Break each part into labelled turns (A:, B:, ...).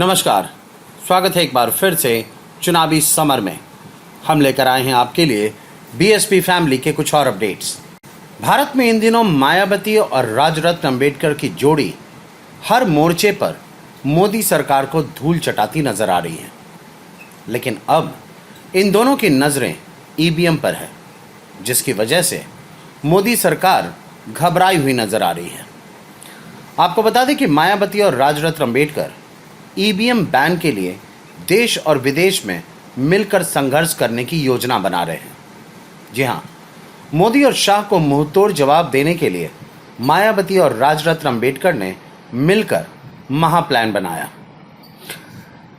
A: नमस्कार, स्वागत है एक बार फिर से चुनावी समर में। हम लेकर आए हैं आपके लिए बीएसपी फैमिली के कुछ और अपडेट्स। भारत में इन दिनों मायावती और राजरत्न अंबेडकर की जोड़ी हर मोर्चे पर मोदी सरकार को धूल चटाती नजर आ रही है, लेकिन अब इन दोनों की नजरें ईवीएम पर है, जिसकी वजह से मोदी सरकार घबराई हुई नजर आ रही है। आपको बता दें कि मायावती और राजरत्न अंबेडकर ईवीएम बैन के लिए देश और विदेश में मिलकर संघर्ष करने की योजना बना रहे हैं। जी हां, मोदी और शाह को मुंहतोड़ जवाब देने के लिए मायावती और राजरत्न अंबेडकर ने मिलकर महाप्लान बनाया।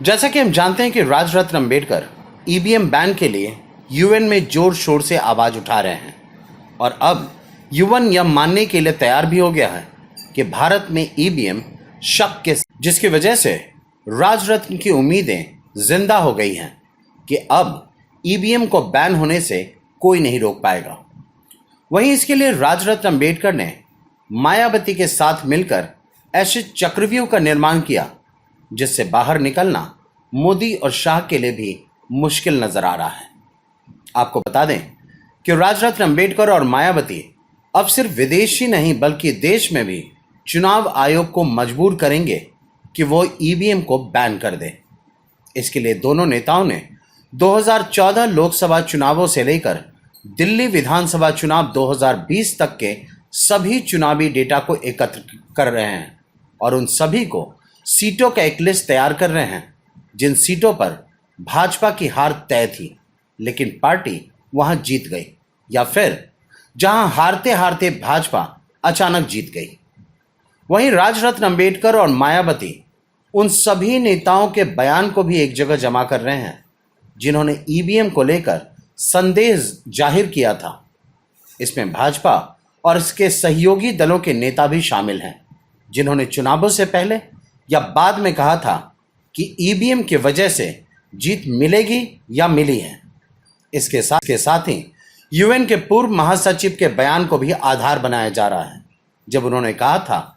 A: जैसा कि हम जानते हैं कि राजरत्न अंबेडकर ईवीएम बैन के लिए यूएन में जोर शोर से आवाज उठा रहे हैं और अब यूएन यह मानने के लिए तैयार भी हो गया है कि भारत में ईवीएम शक के, जिसकी वजह से राजरत्न की उम्मीदें जिंदा हो गई हैं कि अब ईवीएम को बैन होने से कोई नहीं रोक पाएगा। वहीं इसके लिए राजरत्न अंबेडकर ने मायावती के साथ मिलकर ऐसे चक्रव्यूह का निर्माण किया जिससे बाहर निकलना मोदी और शाह के लिए भी मुश्किल नजर आ रहा है। आपको बता दें कि राजरत्न अंबेडकर और मायावती अब सिर्फ विदेश ही नहीं बल्कि देश में भी चुनाव आयोग को मजबूर करेंगे कि वो ईवीएम को बैन कर दे। इसके लिए दोनों नेताओं ने 2014 लोकसभा चुनावों से लेकर दिल्ली विधानसभा चुनाव 2020 तक के सभी चुनावी डेटा को एकत्र कर रहे हैं और उन सभी को सीटों का एक लिस्ट तैयार कर रहे हैं जिन सीटों पर भाजपा की हार तय थी, लेकिन पार्टी वहां जीत गई, या फिर जहां हारते हारते भाजपा अचानक जीत गई। वहीं राजरत्न अंबेडकर और मायावती उन सभी नेताओं के बयान को भी एक जगह जमा कर रहे हैं जिन्होंने ईवीएम को लेकर संदेह जाहिर किया था। इसमें भाजपा और इसके सहयोगी दलों के नेता भी शामिल हैं जिन्होंने चुनावों से पहले या बाद में कहा था कि ईवीएम की वजह से जीत मिलेगी या मिली है। इसके साथ ही यूएन के पूर्व महासचिव के बयान को भी आधार बनाया जा रहा है, जब उन्होंने कहा था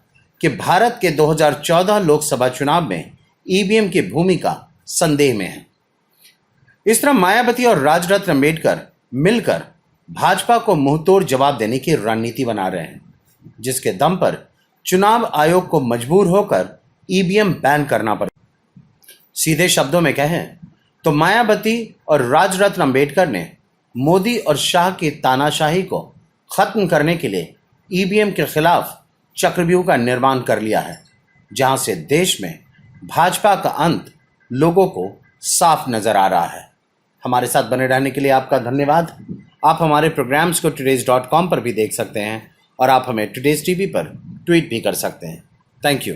A: कि भारत के 2014 लोकसभा चुनाव में ईवीएम की भूमिका संदेह में है। इस तरह मायावती और राजरत्न अंबेडकर मिलकर भाजपा को मुंहतोड़ जवाब देने की रणनीति बना रहे हैं, जिसके दम पर चुनाव आयोग को मजबूर होकर ईवीएम बैन करना पड़े। सीधे शब्दों में कहें तो मायावती और राजरत्न अंबेडकर ने मोदी और शाह की तानाशाही को खत्म करने के लिए ईवीएम के खिलाफ चक्रव्यूह का निर्माण कर लिया है, जहां से देश में भाजपा का अंत लोगों को साफ नजर आ रहा है। हमारे साथ बने रहने के लिए आपका धन्यवाद। आप हमारे प्रोग्राम्स को today's.com पर भी देख सकते हैं और आप हमें टुडेज टीवी पर ट्वीट भी कर सकते हैं। Thank you.